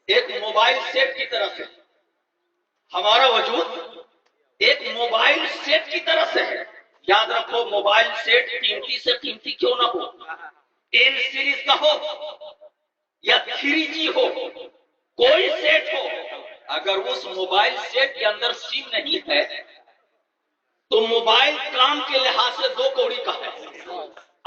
ایک mobile set کی طرح سے ہمارا وجود ایک موبائل سیٹ کی طرح سے ہے. یاد رکھو موبائل سیٹ قیمتی سے قیمتی کیوں نہ ہو، 10 سیریز کا ہو یا 3G ہو، کوئی سیٹ ہو، اگر اس موبائل سیٹ کے اندر سم نہیں ہے تو موبائل کام کے لحاظ سے 2 کوڑی کا ہے.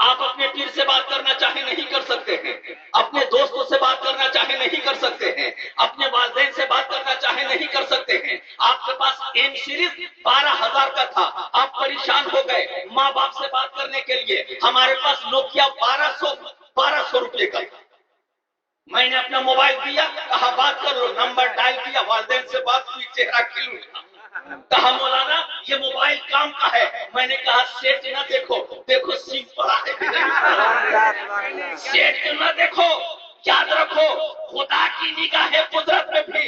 آپ اپنے پیر سے بات کرنا چاہیں نہیں کر سکتے ہیں، اپنے دوستوں سے بات کرنا چاہیں نہیں کر سکتے ہیں، اپنے والدین سے بات کرنا چاہیں نہیں کر سکتے ہیں. آپ کے پاس M سیریز 12,000 کا تھا، آپ پریشان ہو گئے ماں باپ سے بات کرنے کے لیے. ہمارے پاس نوکیا 1200 روپے کا تھا. میں نے اپنا موبائل دیا، کہا بات کر لو، نمبر ڈائل کیا، والدین سے بات ہوئی، چہرہ کھل اٹھا. کہا مولانا یہ موبائل کام کا ہے. میں نے کہا سیٹ نہ دیکھو، دیکھو سم پڑا ہے. سیٹ نہ دیکھو، یاد رکھو خدا کی نگاہ قدرت میں بھی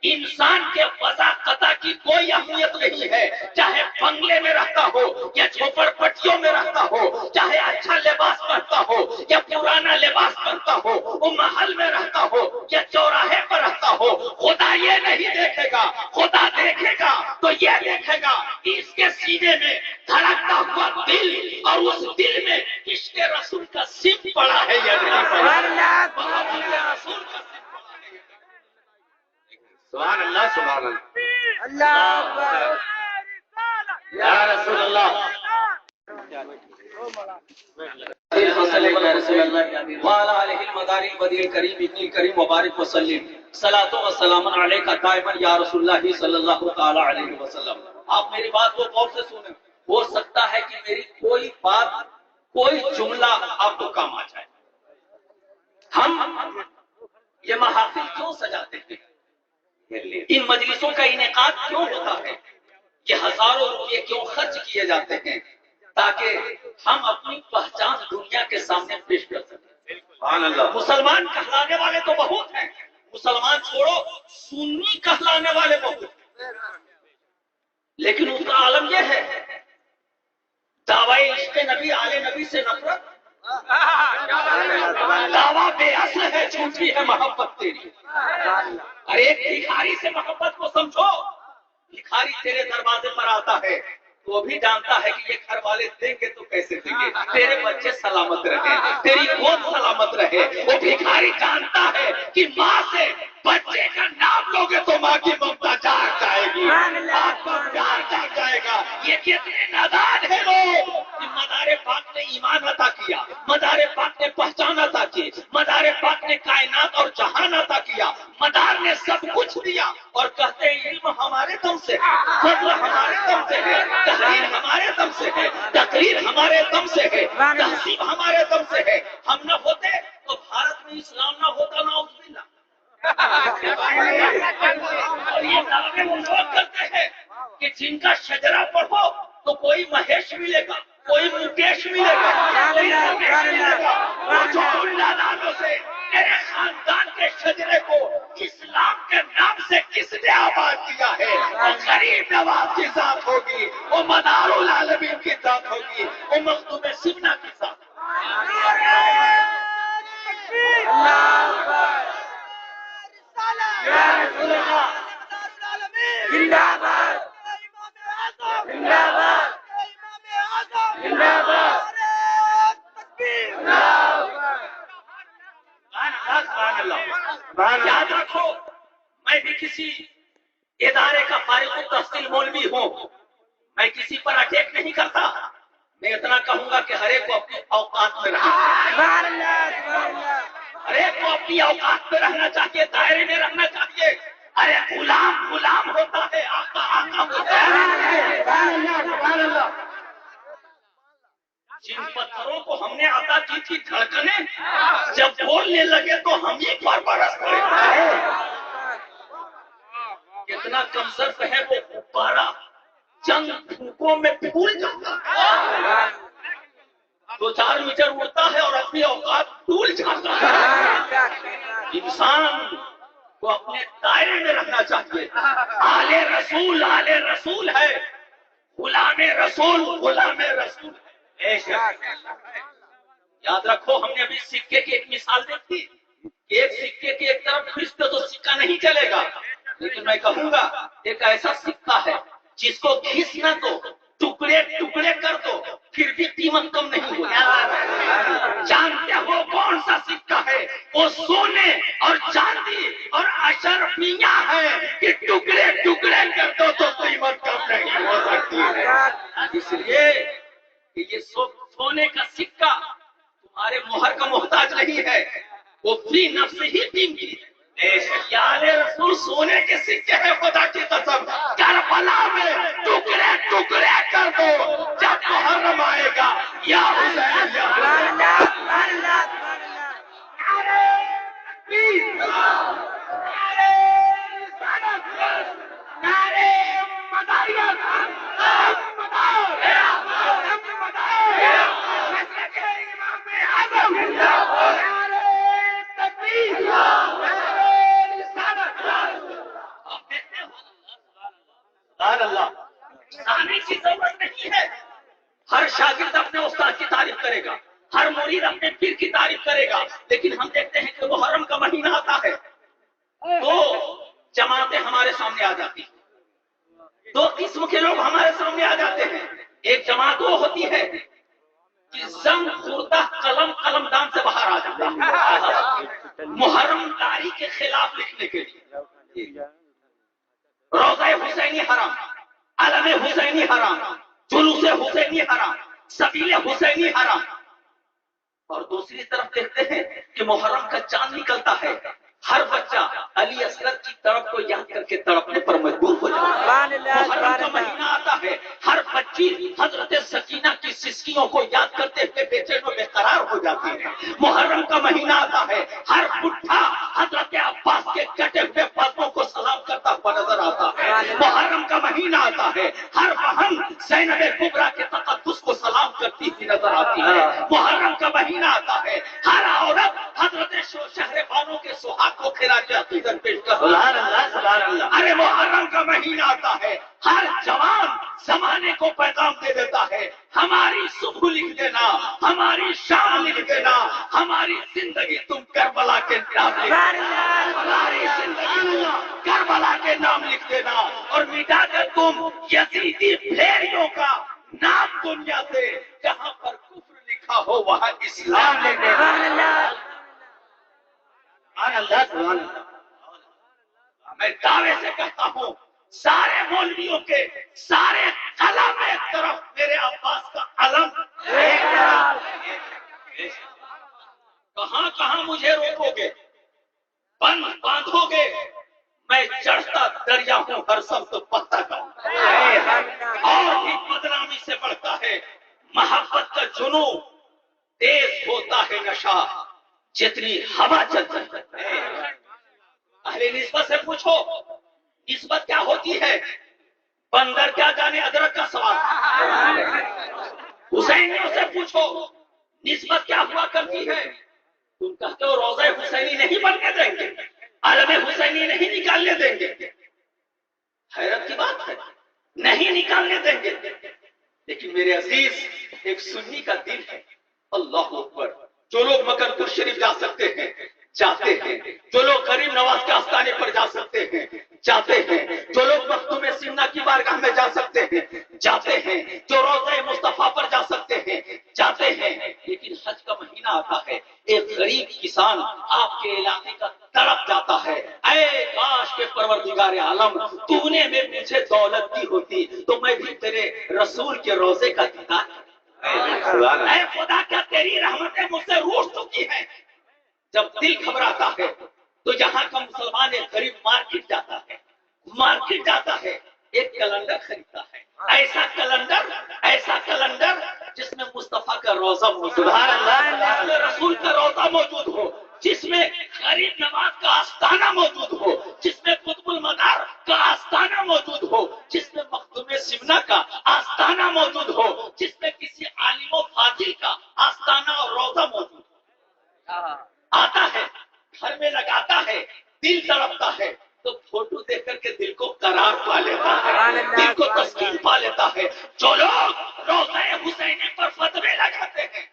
انسان کے فضا قطع کی کوئی اہمیت نہیں ہے. چاہے بنگلے میں رہتا ہو یا جھوپڑ پٹیوں میں رہتا ہو، چاہے اچھا لباس پہنتا ہو یا پرانا لباس پہنتا ہو، وہ محل میں رہتا ہو یا چوراہے پر رہتا ہو، خدا یہ نہیں دیکھے گا. خدا دیکھے گا تو یہ دیکھے گا اس کے سینے میں دھڑکتا ہوا دل، اور اس دل میں عشق رسول کا سم پڑا ہے یا نہیں پڑا. سبحان اللہ سبحان اللہ یا رسول اللہ وعلى آله المداري البديع الكريم ابن الكريم مبارك وسلم صلاة و سلام علیکہ دائما یا رسول اللہ صلی اللہ تعالی علیہ وسلم. آپ میری بات کو غور سے سنیں. ہو سکتا ہے کہ میری کوئی بات، کوئی جملہ آپ کو کام آ جائے. ہم یہ محافل کیوں سجاتے ہیں؟ ان مجلسوں کا انعقاد کیوں ہوتا ہے؟ یہ ہزاروں روپے کیوں خرچ کیے جاتے ہیں؟ تاکہ ہم اپنی پہچان دنیا کے سامنے پیش کر سکیں. سبحان اللہ. مسلمان کہلانے والے تو بہت ہیں، مسلمان چھوڑو سنی کہلانے والے بہت ہیں، لیکن اس کا عالم یہ ہے دعوی عشق نبی آل نبی سے نفرت. دعویٰ بے اصل ہے، جھوٹی ہے محبت تیری. ارے ایک بھکاری سے محبت کو سمجھو. بھکاری تیرے دروازے پر آتا ہے، وہ بھی جانتا ہے کہ یہ گھر والے دیں گے تو کیسے دیں گے، تیرے بچے سلامت رہے، تیری گود سلامت رہے. وہ بھکاری جانتا ہے کہ ماں سے بچے کا نام لوگے تو ماں کی ممتا جاگ جائے گی، باپ کا پیار جاگ جائے گا. یہ کتنے نادان ہیں لوگ کہ مدار پاک نے ایمان عطا کیا، مدار پاک نے پہچان عطا کی، مدار پاک نے کائنات اور جہان عطا کیا، مدار نے سب کچھ دیا، اور کہتے ہیں علم ہمارے دم سے ہے، فضل ہمارے دم سے ہے، تحریر ہمارے دم سے ہے، تقریر ہمارے دم سے ہے، تہذیب ہمارے دم سے ہے. ہم نہ ہوتے تو بھارت میں اسلام نہ ہوتا. نعوذ باللہ. اور یہ دعوے وہ لوگ کرتے ہیں کہ جن کا شجرہ پڑھو تو کوئی مہیش ملے گا، کوئی مکیش ملے گا، کوئی رمیش ملے گا. وہ جو ان نادانوں سے میرے خاندان کے شجرے کو اسلام کے نام سے کس نے آباد کیا ہے، وہ غریب نواز کی ذات ہوگی، وہ مدار العالمین کی ذات ہوگی، وہ مخدوم سمنا کی ذات ہوگی. یاد رکھو میں بھی کسی ادارے کا فارغ التحصیل مولوی ہوں، میں کسی پر اٹیک نہیں کرتا. میں اتنا کہوں گا کہ ہر ایک کو اپنی اوقات میں رہنا، ہر ایک کو اپنی اوقات میں رہنا چاہیے، دائرے میں رہنا چاہیے. ارے غلام غلام ہوتا ہے، آقا آقا ہوتا ہے. جن پتھروں کو ہم نے عطا کی تھی دھڑکنیں، جب بولنے لگے تو ہم ہی پر برس پڑے. کتنا کمزرف ہے وہ غبارہ، چند پھونکوں میں پھول جاتا ہے، 2-4 میٹر اڑتا ہے اور اپنی اوقات بھول جاتا ہے. انسان کو اپنے دائرے میں رکھنا چاہیے. آل رسول ہے، غلام رسول غلام رسول ہے. یاد رکھو ہم نے ابھی سکے کی ایک مثال دیکھی، ایک سکے کی ایک طرف کھرچتے تو سکہ نہیں ایسا سکہ ہے جس کو گھس نہ دو، ٹکڑے ٹکڑے کر دو، پھر بھی قیمت کم نہیں ہوگی۔ جانتے ہو کون سا سکہ ہے؟ وہ سونے اور چاندی اور اشرفیہ ہے کہ ٹکڑے ٹکڑے کر دو تو قیمت کم نہیں ہو سکتی ہے۔ اس لیے کہ یہ سونے کا سکہ تمہارے مہر کا محتاج نہیں ہے، وہ فی نفس ہی قیمتی ہے۔ یار رسول سونے کے سکے ہیں، خدا کی قسم کربلا میں ٹکڑے ٹکڑے کر دو، جب محرم آئے گا یا حسین یا حسین۔ آنے کی ضرورت نہیں ہے۔ ہر شاگرد اپنے استاد کی تعریف کرے گا، ہر مرید اپنے پیر کی تعریف کرے گا، لیکن ہم دیکھتے ہیں کہ محرم کا مہینہ آتا ہے، دو جماعتیں ہمارے سامنے آ جاتی ہیں، دو قسم کے لوگ ہمارے سامنے آ جاتے ہیں۔ ایک جماعت وہ ہوتی ہے کہ زنگ خوردہ قلم دان سے باہر آ جاتا ہے محرم داری کے خلاف لکھنے کے لیے، روزہ حسینی حرام، علم حسینی حرام، جلوس حسینی حرام، سبیل حسینی حرام۔ اور دوسری طرف دیکھتے ہیں کہ محرم کا چاند نکلتا ہے، ہر بچہ علی اصغر کی طرف کو یاد کر کے تڑپنے پر مجبور ہو جاتا ہے۔ محرم کا مہینہ آتا ہے، ہر بچی حضرت سکینہ کی سسکیوں کو یاد کرتے ہوئے بے چین و بے قرار ہو جاتی ہے۔ محرم کا مہینہ آتا ہے، ہر بڈھا حضرت عباس کے کٹے ہوئے بازوں کو سلام کرتا ہوا نظر آتا ہے۔ محرم کا مہینہ آتا ہے، ہر بہن زینب کبریٰ کے تقدس کو سلام کرتی ہوئی نظر آتی ہے۔ محرم کا مہینہ آتا ہے، ہر عورت حضرت شہر بانو کے سہاگ کو خراج عقیدت پیش کرتی ہے۔ سبحان اللہ سبحان اللہ۔ ارے محرم کا مہینہ آتا ہے، ہر جوان زمانے کو پیغام دے دیتا ہے، ہماری صبح لکھ دینا، ہماری شام لکھ دینا، ہماری زندگی تم کربلا کے نام لکھ دینا، ہماری زندگی کربلا کے نام لکھ دینا، اور مٹا کر تم یزیدی بھیڑیوں کا نام دنیا سے، جہاں پر کفر لکھا ہو وہاں اسلام لکھ دینا۔ میں دعوے سے کہتا ہوں، سارے مولویوں کے سارے قلم ایک طرف، میرے عباس کا علم ایک طرف۔ کہاں کہاں مجھے روکو گے، باندھو گے، میں چڑھتا دریا ہوں، ہر سمت بہتا جاؤں۔ اور بھی بدنامی سے بڑھتا ہے محبت کا جنون، تیز ہوتا ہے نشہ جتنی ہوا چلتی ہے۔ اہل نسبت سے پوچھو، نسبت کیا ہوتی ہے؟ بندر کیا جانے ادرک کا سواد۔ حسینیوں سے پوچھو نسبت کیا ہوا کرتی ہے؟ تم کہتے ہو روزہ حسینی نہیں بننے دیں گے، علم حسینی نہیں نکالنے دیں گے۔ حیرت کی بات ہے، نہیں نکالنے دیں گے، لیکن میرے عزیز ایک سنی کا دل ہے۔ اللہ اکبر۔ جو لوگ مکرپور شریف جا سکتے ہیں جاتے ہیں، جو لوگ غریب نواز کے آستانے پر جا سکتے ہیں جاتے ہیں، جو لوگ مختوم سمنا کی بارگاہ میں جا سکتے ہیں جاتے ہیں، جو روضہ مصطفیٰ پر جا سکتے ہیں جاتے ہیں۔ لیکن حج کا مہینہ آتا ہے، ایک غریب کسان آپ کے علاقے کا تڑپ جاتا ہے، اے کاش کے پروردگار عالم تو نے میں مجھے دولت دی ہوتی تو میں بھی تیرے رسول کے روضے کا دیدار کرتا۔ اے خدا کیا تیری رحمتیں مجھ سے روٹھ چکی ہے؟ جب دل گھبراتا ہے تو یہاں کا مسلمان ایک غریب مارکیٹ جاتا ہے، ایک کیلنڈر خریدتا ہے، ایسا کیلنڈر جس میں مصطفیٰ کا روضہ موجود ہو، جس میں رسول کا روضہ موجود ہو، جس میں غریب نواز کا آستانہ موجود ہو، جس میں قطب المنار کا آستانہ موجود ہو، جس میں مخدوم سمنا کا آستانہ موجود ہو، جس میں کسی عالم و فاضل کا آستانہ اور روضہ موجود ہو۔ آتا ہے، گھر میں لگاتا ہے، دل تڑپتا ہے تو فوٹو دیکھ کر کے دل کو قرار پا لیتا ہے، دل کو تسکین پا لیتا ہے۔ جو لوگ روضہ حسینی پر فتوے لگاتے ہیں،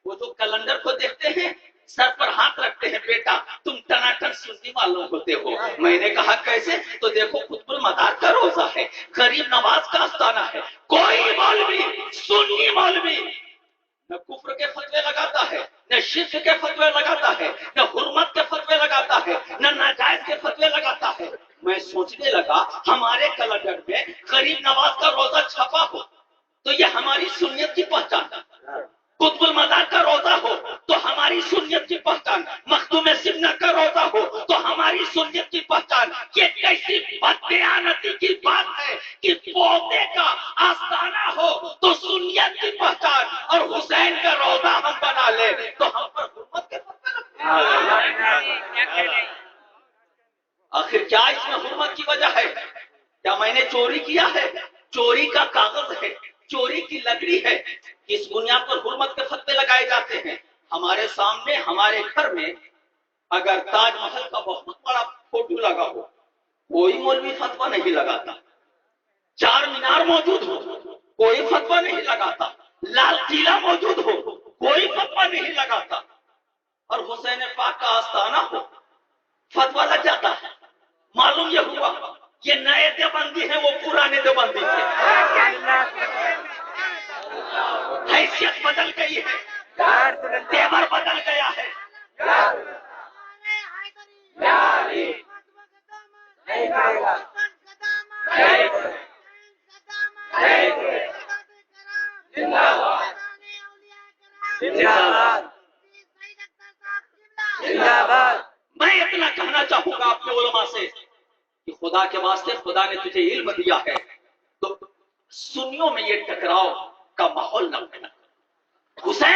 وہ جو کیلنڈر کو دیکھتے ہیں سر پر ہاتھ رکھتے ہیں، بیٹا تم ٹناٹن سنی والوں کو سکتے ہو؟ میں نے کہا کیسے؟ تو دیکھو قطب المدار کا روزہ ہے، غریب نواز کا آستانہ ہے، کوئی مولوی سنی مولوی نہ کفر کے فتوے لگاتا ہے، نہ شرک کے فتوے لگاتا ہے، نہ حرمت کے فتوے لگاتا ہے، نہ ناجائز کے فتوے لگاتا ہے۔ میں سوچنے لگا ہمارے کیلنڈر میں غریب نواز کا روزہ چھپا ہو تو یہ ہماری سنیت کی پہچان، قطب المدار کا روزہ ہو تو ہماری سنیت کی پہچان، مخدوم سمنہ کا روزہ ہو تو ہماری سنیت کی پہچان۔ یہ کیسی بددیانتی کی بات ہے کہ پوتے کا آستانہ ہو تو سنیت کی پہچان اور حسین کا روزہ ہم بنا لے تو ہم پر حرمت کے فتوے لگتے ہیں۔ آخر کیا اس میں حرمت کی وجہ ہے؟ کیا میں نے چوری کیا ہے؟ چوری کا کاغذ ہے، چوری کی لکڑی ہے، اس بنیاد پر حرمت کے فتوے لگائے جاتے ہیں۔ ہمارے سامنے ہمارے گھر میں اگر تاج محل کا بہت بڑا فوٹو لگا ہو کوئی مولوی فتویٰ نہیں لگاتا، چار مینار موجود ہو کوئی فتویٰ نہیں لگاتا، لال قلعہ موجود ہو کوئی فتویٰ نہیں لگاتا، اور حسین پاک کا آستانہ ہو فتویٰ لگ جاتا ہے۔ معلوم یہ ہوا یہ نئے دیوبندی ہیں، وہ پرانے دیوبندی تھے، حیثیت بدل گئی ہے، تیور بدل گیا ہے۔ میں اتنا کہنا چاہوں گا اپنے علماء سے کہ خدا کے واسطے خدا نے تجھے علم دیا ہے تو سنیوں میں یہ ٹکراؤ کا ماحول نہ بنا۔ حسین